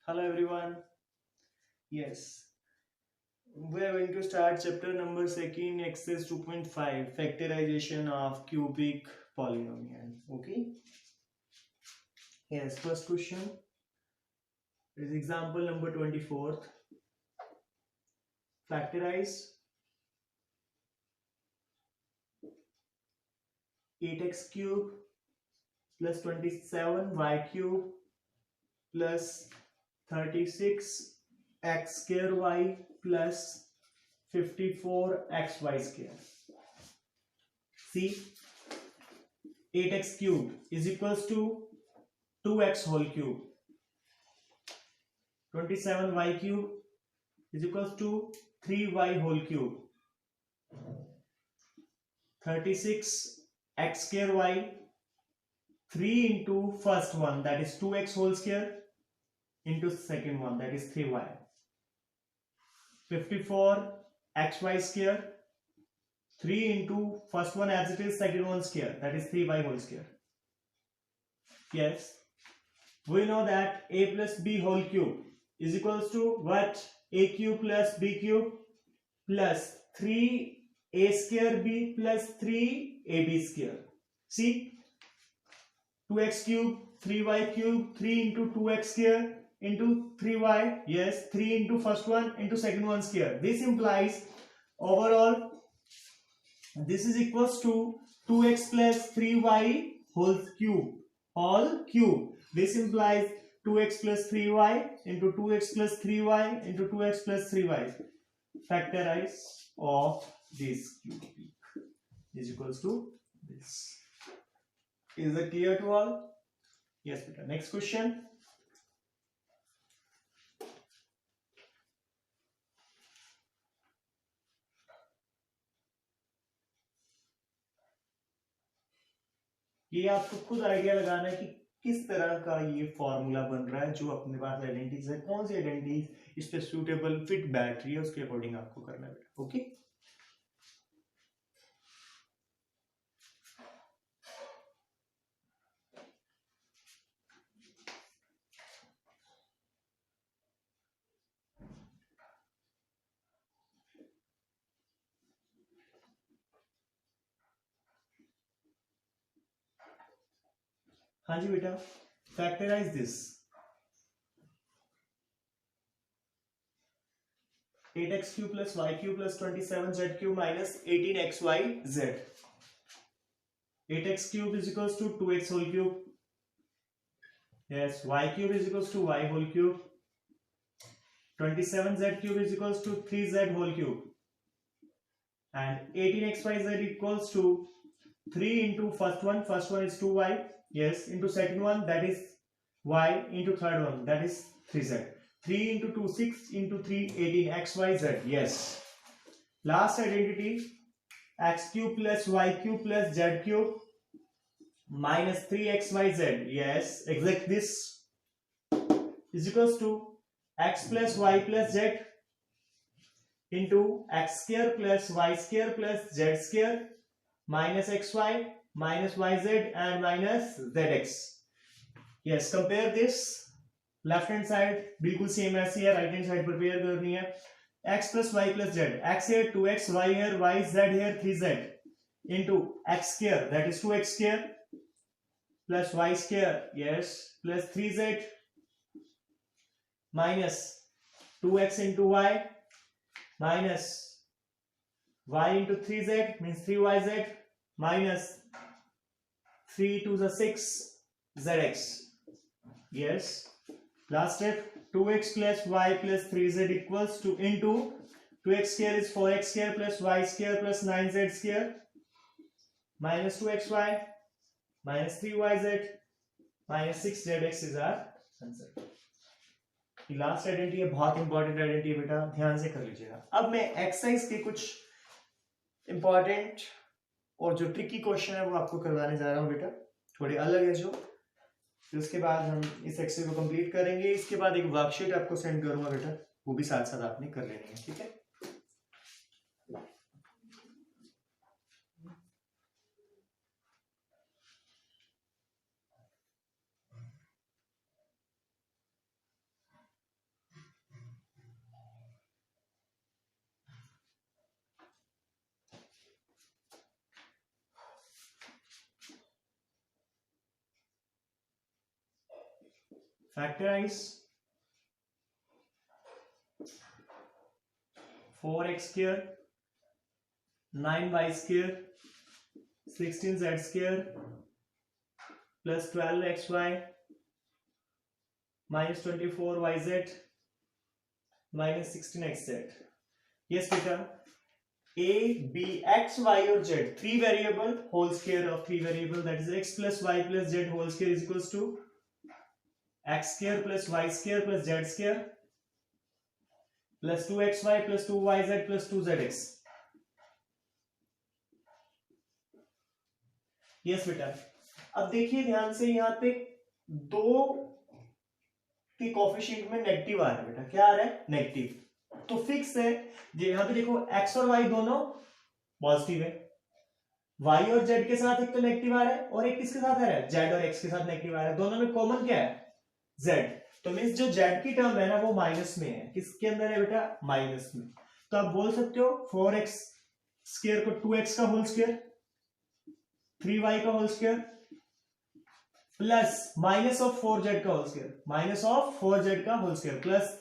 Hello everyone. Yes, we are going to start chapter number second, exercise 2.5, factorization of cubic polynomial. Okay. Yes, first question is example number 24th. Factorize 8x cube plus 27y cube plus 36x square y plus 54xy square. See, 8x cube is equals to 2x whole cube. 27y cube is equals to 3y whole cube. 36x square y, 3 into first one, that is 2x whole square, into second one, that is 3y. 54xy square, 3 into first one as it is, second one square, that is 3y whole square. Yes, we know that a plus b whole cube is equals to what? A cube plus b cube plus 3a square b plus 3ab square. See, 2x cube, 3y cube, 3 into 2x square into 3y. Yes, 3 into first one into second one square. This implies overall this is equals to 2x plus 3y whole cube. Whole cube. This implies 2x plus 3y into 2x plus 3y into 2x plus 3y. Factorize of this cubic is equals to this. Is it clear to all? Yes, beta. Next question. ये आपको खुद idea लगाना है कि किस तरह का ये फॉर्मूला बन रहा है, जो अपने पास आइडेंटिटीज है, कौन सी आइडेंटिटीज इस पे सूटेबल फिट बैठ रही है, उसके अकॉर्डिंग आपको करना है बेटा. ओके. हाँ जी बेटा, factorise this. 8x cube plus y cube plus 27z cube minus 18xyz. 8x cube is equals to 2x whole cube. Yes, y cube is equals to y whole cube. 27z cube is equals to 3z whole cube. And 18xyz equals to 3 into first one is 2y. Yes, into second one, that is y, into third one, that is 3z. 3 into 2, 6 into 3, 18, x, y, z. Yes. Last identity, x cube plus y cube plus z cube minus 3x, y, z. Yes, exact this is equals to x plus y plus z into x square plus y square plus z square minus xy minus yz and minus zx. Yes, compare this. Left hand side बिल्कुल same ऐसी है, right hand side prepare करनी है. x plus y plus z, x here 2x, y here y, z here 3z into x square, that is 2x square plus y square, yes, plus 3z minus 2x into y minus y into 3z means 3yz minus 3 to the 6 zx. Yes. Last step, 2x plus y plus 3z equals to into 2x square is 4x square plus y square plus 9z square minus 2xy minus 3yz minus 6zx is our answer. Last identity है, बहुत important identity है बेटा, ध्यान से कर लीजिएगा. अब मैं एक्सरसाइज के कुछ इंपॉर्टेंट और जो ट्रिकी क्वेश्चन है वो आपको करवाने जा रहा हूँ बेटा, थोड़े अलग है जो. फिर उसके बाद हम इस एक्सरसाइज को कंप्लीट करेंगे. इसके बाद एक वर्कशीट आपको सेंड करूंगा बेटा, वो भी साथ साथ आपने कर लेनी है. ठीक है. factorize 4x square 9y square 16z square plus 12xy minus 24yz minus 16xz. Yes beta, a, b, x, y और z, three variable whole square of three variable, that is x plus y plus z whole square is equals to x square plus y square plus z square plus 2xy plus 2yz plus 2zx. Yes बेटा, अब देखिए ध्यान से, यहाँ पे दो के coefficient में नेगेटिव आ रहा है बेटा. क्या आ रहा है? नेगेटिव. तो फिक्स है, यहाँ पे देखो x और y दोनों पॉजिटिव है, y और z के साथ एक तो नेगेटिव आ रहा है और एक किसके साथ आ रहा है? z और x के साथ नेगेटिव आ रहा है. दोनों में कॉमन क्या है? z. तो मीन्स जो z की टर्म है ना वो माइनस में है. किसके अंदर है बेटा? माइनस में. तो आप बोल सकते हो 4x स्क्वायर को 2x का होल स्क्वायर 3y का whole square plus minus of 4z का whole square, minus of 4z का whole square plus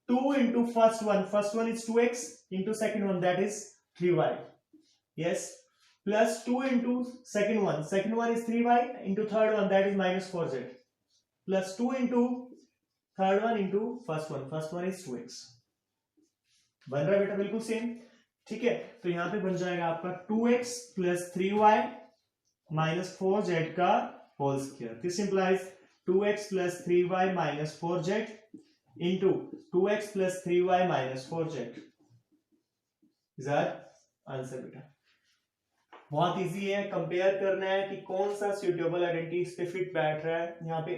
2 into first one is 2x into second one, that is 3y. Yes, plus 2 into second one is 3y into third one, that is minus 4z plus 2 into third one into first one is 2x. बन रहा है बेटा बिल्कुल same. ठीक है, तो यहां पे बन जाएगा आपका 2x plus 3y minus 4z का whole square. This implies 2x plus 3y minus 4z into 2x plus 3y minus 4z is our answer बेटा. बहुत इजी है, कंपेयर करना है कि कौन सा सुटेबल आइडेंटिटी इस पे फिट बैठ रहा है. यहाँ पे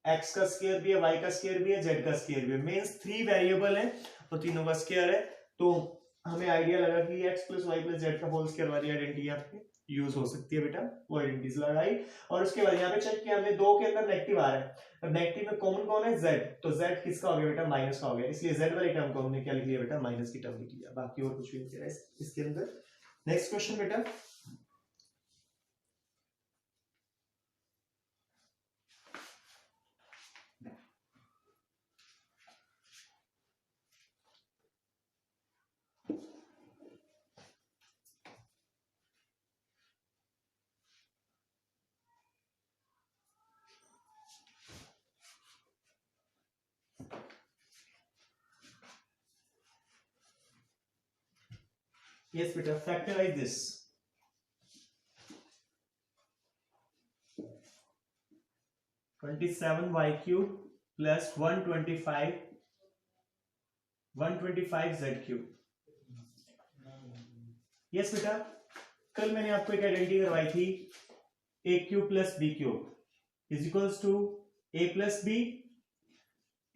x का स्क्वायर भी है, y का स्क्वायर भी है, z का स्क्वायर भी है. मींस थ्री वेरिएबल है और तीनों का स्क्वायर है. तो हमें आइडिया लगा कि x plus y plus z का होल स्क्वायर वाली आइडेंटिटी यहाँ पे यूज हो सकती है बेटा. वो आइडेंटिटीज लगाई और उसके बाद यहाँ पे चेक किया हमने, दो के अंदर नेगेटिव आ रहा है और नेगेटिव में कॉमन कौन है? z. तो z किसका हो गया बेटा? माइनस का हो गया. इसलिए z वाली टर्म को हमने क्या लिख लिया बेटा? माइनस की टर्म लिख लिया. बाकी और कुछ भी नहीं है इसके अंदर. नेक्स्ट क्वेश्चन बेटा. Yes beta, factorize this. 27y cube plus 125 z cube. Yes बेटा, कल मैंने आपको एक आइडेंटिटी करवाई थी, a cube plus b cube is equals to a plus b,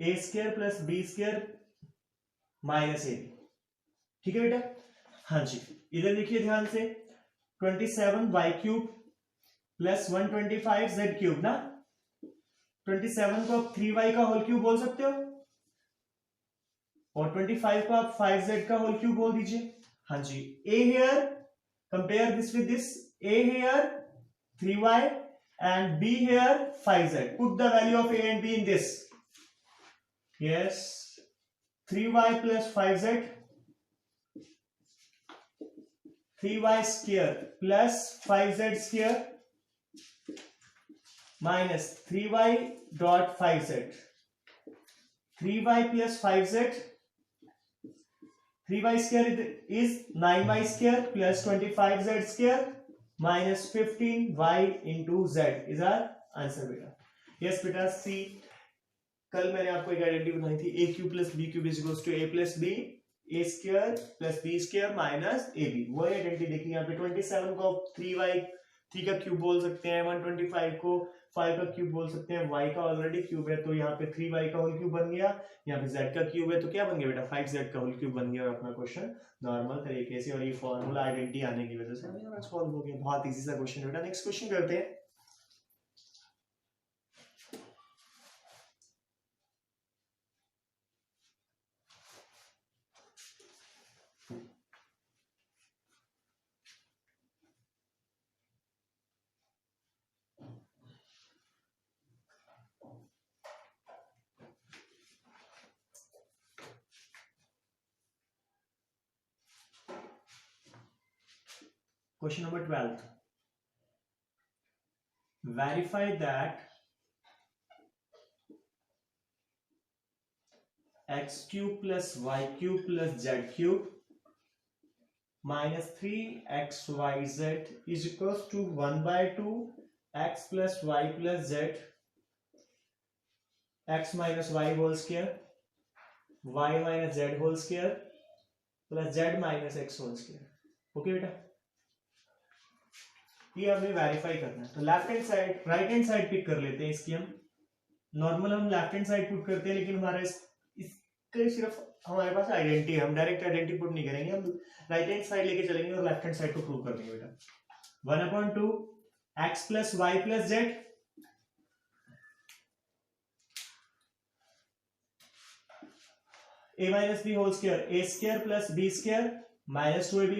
a square plus b square minus a. ठीक है बेटा? हाँ जी, इधर देखिए ध्यान से, 27y cube plus 125 z cube ना. 27 को आप 3y का होल क्यूब बोल सकते हो और 25 को आप 5z का होल क्यूब बोल दीजिए. हाँ जी, a here, compare this with this, a here 3y and b here 5z. Put the value of a and b in this. Yes, 3y plus 5z, 3y square plus 5z square minus 3y dot 5z. 3y plus 5z, 3y square is 9y square plus 25z square minus 15y into z is our answer बेटा. Yes बेटा, सी कल मैंने आपको एक identity बनाई थी, a cube plus b cube is equals to a plus b, a square plus b square minus ab. वही identity देखिए यहाँ पे. 27 को 3 का क्यूब बोल सकते हैं, 125 को 5 का क्यूब बोल सकते हैं, y का ऑलरेडी क्यूब है तो यहाँ पे 3y का होल क्यूब बन गया. यहाँ पे z का क्यूब है तो क्या बन गया बेटा? 5z का होल क्यूब बन गया. और अपना क्वेश्चन नॉर्मल तरीके से और ये फॉर्मूला आइडेंटिटी आने की वजह से हमारा सॉल्व हो गया. बहुत इजी सा क्वेश्चन बेटा. नेक्स्ट क्वेश्चन करते हैं. Question number 12. Verify that x cube plus y cube plus z cube minus 3xyz is equals to 1 by 2 x plus y plus z x minus y whole square y minus z whole square plus z minus x whole square. Okay बेटा, ये हमें verify करना है. तो left hand side right hand side pick कर लेते हैं इसकी. हम नॉर्मल हम लेफ्ट हैंड साइड पुट करते हैं, लेकिन हमारा इसके सिर्फ हमारे पास आइडेंटिटी है, हम डायरेक्ट आइडेंटिटी पुट नहीं करेंगे, हम राइट हैंड साइड लेके चलेंगे और लेफ्ट हैंड साइड को प्रूव कर देंगे बेटा. 1/2 x plus Y plus Z a minus b whole square a square plus b square minus 2ab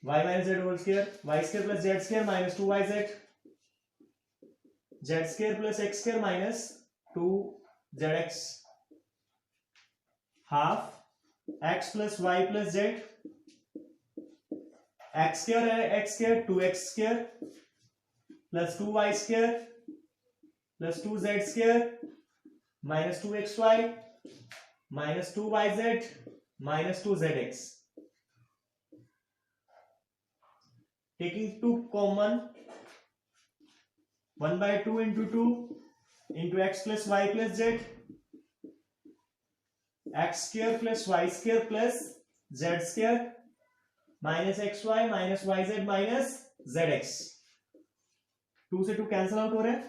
y minus z whole square y square plus z square minus 2yz z square plus x square minus 2zx half x plus y plus z x square है x square 2x square plus 2y square plus 2z square minus 2xy minus 2yz minus 2zx. Taking 2 common, 1 by 2 into 2 into x plus y plus z x square plus y square plus z square minus xy minus yz minus zx. 2 से 2 cancel out हो रहे हैं.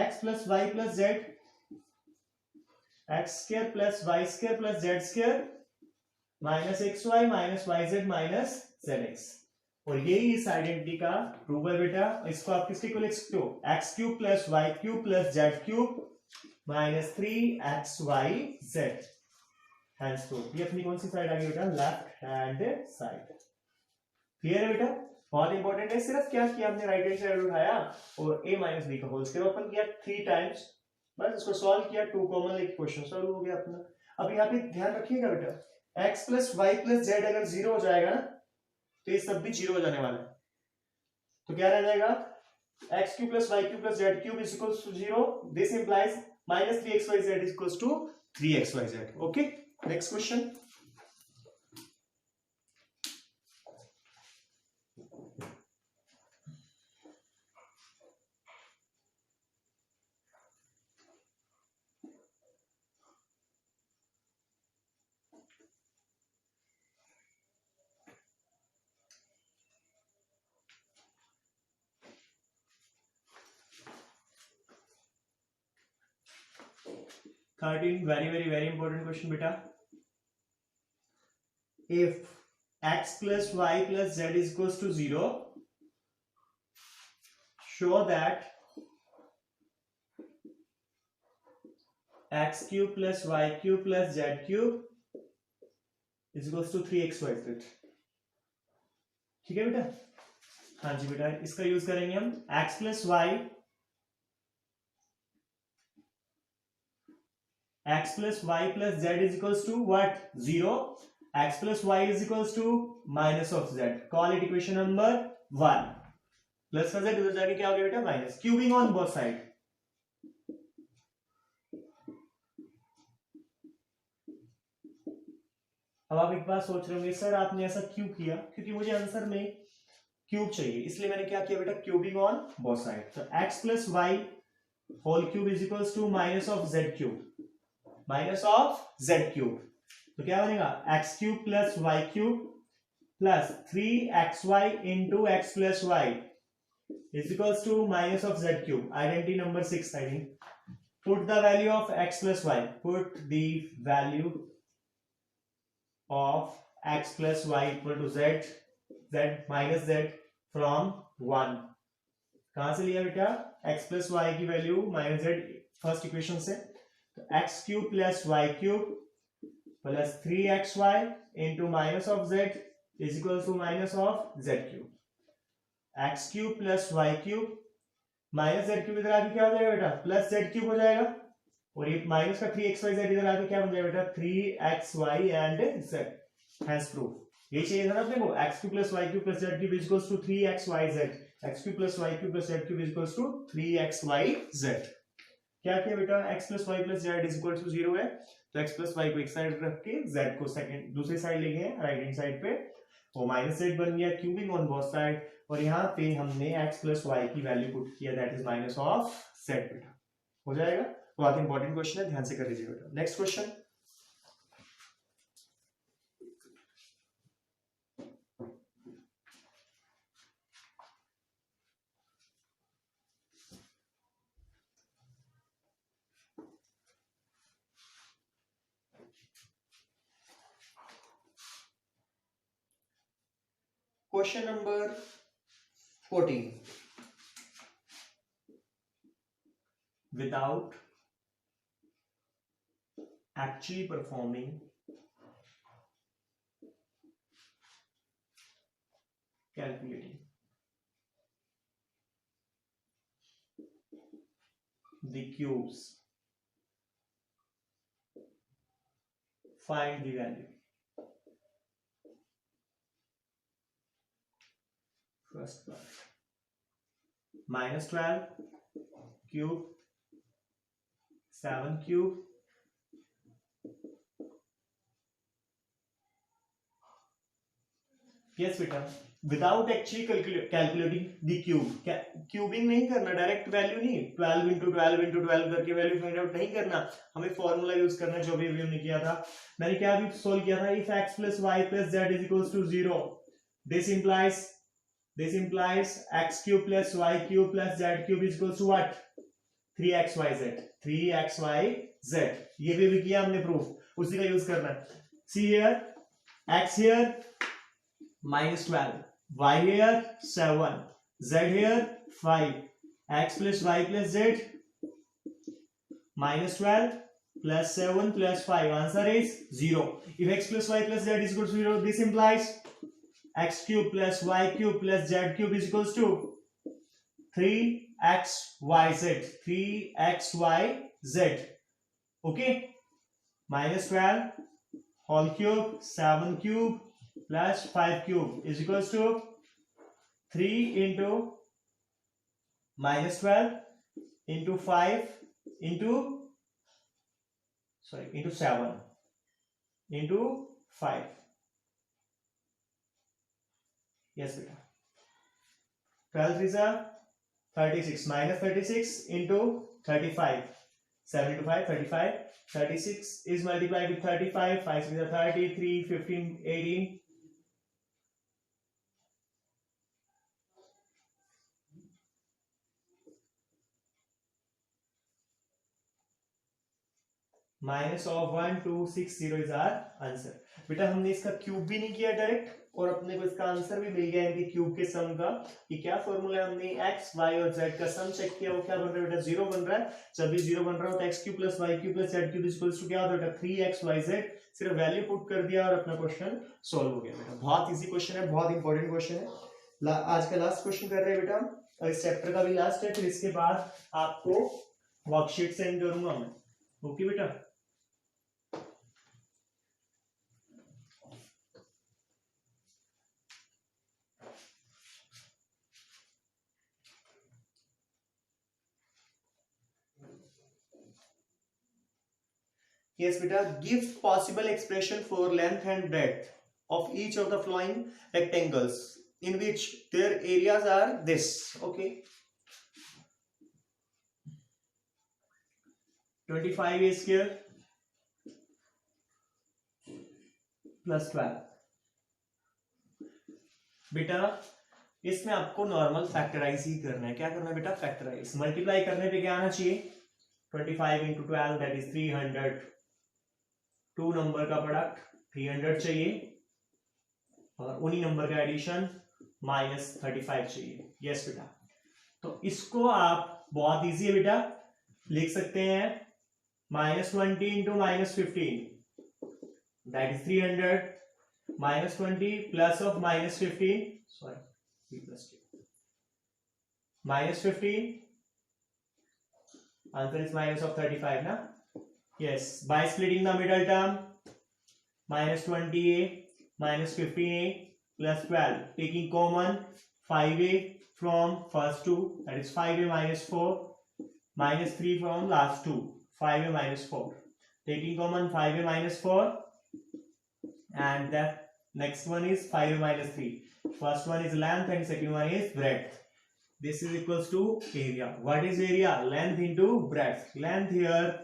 x plus y plus z x square plus y square plus z square minus xy minus yz minus zx. और यही इस identity का proof है बेटा. इसको आप किसके को लिख सकते हो, x cube plus y cube plus z cube minus 3xyz. Hence proof. ये अपनी कौन सी साइड आ गई बेटा, लेफ्ट हैंड साइड. क्लियर है बेटा, बहुत इंपॉर्टेंट है. सिर्फ क्या किया हमने, राइट हैंड साइड उठाया और a माइनस बी का होल स्क्वायर ओपन किया 3 टाइम्स, बस इसको सॉल्व किया. 2 कॉमन लेके क्वेश्चन सॉल्व हो गया अपना. अब यहाँ पे ध्यान रखिएगा बेटा, x plus Y plus Z अगर 0 हो जाएगा ना, तो ये सब भी 0 हो जाने वाला है. तो क्या रह जाएगा, x cube plus Y cube plus Z cube is equals to 0. This implies minus 3xyz is equals to 3xyz. Okay, next question. very important question beta. If x plus y plus z is equals to 0, show that x cube plus y cube plus z cube is equals to 3xyz. ठीक है बेटा. हाँ जी बेटा, इसका use करेंगे हम. x plus y plus z is equals to what, 0. x plus y is equals to minus of z. Call it equation number 1. Plus का z इधर जाके क्या हो गया बेटा, minus. Cubing on both side. अब आप एक बात सोच रहे होंगे, सर आपने ऐसा क्यों किया, क्योंकि मुझे आंसर में क्यूब चाहिए, इसलिए मैंने क्या किया बेटा, क्यूबिंग ऑन बोथ साइड. तो x plus Y whole cube is equals to minus of z cube, minus of z cube. तो क्या बनेगा, x cube plus Y cube plus 3xy into x plus Y is equals to minus of z cube. Identity number 6 I think. Put the value of x plus Y, put the value of x plus Y equal to z minus z from 1. कहां से लिया बेटा, x plus Y की value minus z first equation से. तो x cube plus Y cube plus 3xy into minus of z is equal to minus of z cube. x cube plus Y cube minus z cube इधर आके क्या हो जाएगा बेटा, plus z cube हो जाएगा. और ये माइनस का 3xyz इधर आके क्या बन जाएगा बेटा, 3xy and z. Hence proof. ये चाहिए था ना अपने को X cube plus Y cube plus Z cube equals to 3xyz, X cube plus Y cube plus Z cube equals to 3xyz। क्या किया बेटा, x plus Y plus Z is equal to 0 है, तो x प्लस वाई को एक side रख के z को सेकंड दूसरी साइड ले गए राइट हैंड साइड पे, तो माइनस जेड बन गया क्यूबिंग ऑन बोथ साइड, और यहाँ पे हमने x प्लस वाई की वैल्यू पुट किया that is minus of z बेटा, हो जाएगा। बहुत इंपॉर्टेंट क्वेश्चन है, ध्यान से कर लीजिए बेटा। Next question, question number 14, without actually performing calculating the cubes, find the value. First part, minus 12 cube, 7 cube, yes बेटा, without actually calculating the cube, cubing नहीं करना, डायरेक्ट वैल्यू नहीं, 12 इंटू 12 इंटू 12 करके वैल्यू फाइंड आउट नहीं करना, हमें formula use करना है जो भी हमने किया था। मैंने क्या अभी सोल्व किया था, if x plus Y plus Z is equals to 0, this implies x cube plus y cube plus z cube is equals to what, 3xyz, ये भी किया हमने प्रूफ, उसी का यूज करना है। See here, x here minus 12, y here 7, z here 5, x plus y plus z minus 12 plus 7 plus 5, answer is 0. If x plus y plus z is equal to 0, this implies x cube plus y cube plus z cube is equals to 3xyz, okay, minus 12 whole cube 7 cube plus 5 cube is equals to 3 into minus 12 into 5 into 7 into 5, yes beta, 12 3s are 36, minus 36 into 35, 7 into 5 35, 36 is multiplied with 35, 5 6 are 30, 3 15 18, minus of 1260 is our answer. बेटा हमने इसका cube भी नहीं किया direct, और अपने को इसका आंसर भी मिल गया इनके क्यूब के सम का, कि क्या फॉर्मूला हमने x y और z का सम चेक किया, वो क्या बन रहा है बेटा, 0 बन रहा है। जब भी 0 बन रहा हो तो x cube plus Y cube plus Z cube equals to क्या होता है बेटा, 3xyz, सिर्फ वैल्यू पुट कर दिया और अपना क्वेश्चन सॉल्व हो गया बेटा। बहुत इजी क्वेश्चन है, बहुत इंपॉर्टेंट क्वेश्चन है। आज का लास्ट क्वेश्चन कर रहे हैं बेटा, और इस चैप्टर का भी लास्ट है, फिर इसके बाद आपको वर्कशीट सेंड करूंगा मैं, ओके बेटा। Yes beta, give possible expression for length and breadth of each of the following rectangles in which their areas are this, okay, 25 a square plus 12, बेटा इसमें आपको नॉर्मल फैक्टराइज ही करना है। क्या करना है बेटा, फैक्टराइज, मल्टीप्लाई करने पे क्या आना चाहिए, 25 into 12 that is 300, two number का प्रोडक्ट 300 चाहिए, और उन्हीं नंबर का एडिशन -35 चाहिए, यस बेटा। तो इसको आप बहुत इजी है बेटा, लिख सकते हैं -20 into -15 that is 300, -20 plus of -15, sorry plus -15, answer is minus of 35 ना, yes, by splitting the middle term, -20a minus 15a plus 12. Taking common 5a from first two, that is 5a minus 4, minus 3 from last two, 5a minus 4. Taking common 5a minus 4, and the next one is 5a minus 3. First one is length and second one is breadth. This is equals to area. What is area? Length into breadth. Length here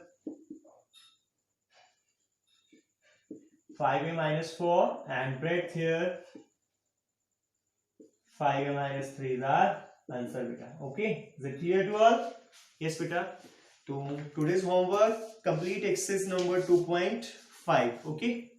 5a minus 4 and breadth here 5a minus 3 is our answer, beta. Okay, is it clear to all? Yes, beta. To today's homework, complete exercise number 2.5. Okay.